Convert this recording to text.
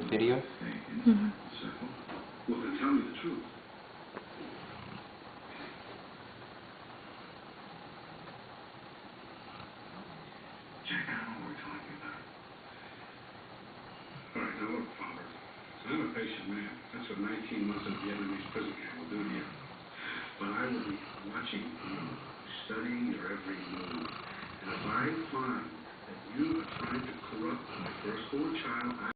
video? Mm-hmm. Well, then tell me the truth. Jack, I don't know what we're talking about. All right, now look, Father. I'm a patient man. That's what 19 months in a Vietnamese prison camp will do to you. But I will be watching you, studying your every move. And if I find that you are trying to corrupt my firstborn child,